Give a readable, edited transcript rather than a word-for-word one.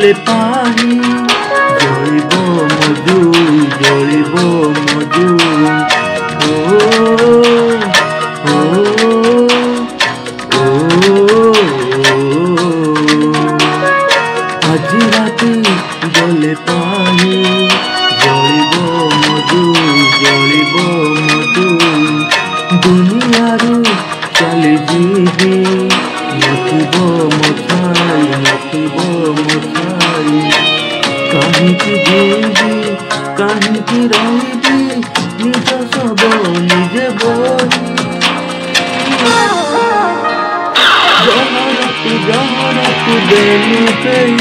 জলে পাহি জলিব মধু জলিব মধু ও ও ও আজি রাতে জলে পাহি জলিব মধু জলিব মধু দুনিয়ারু চালি ଯିବି ନଥିବ ମଥାଇ ନଥିବ ମଥାଇ କାହିଁକି ଯିବି କାହିଁକି ରହିବି ନିଜ ଶବ ନିଜେ ବହି ଜହରକୁ ଦେଲୁ କେହି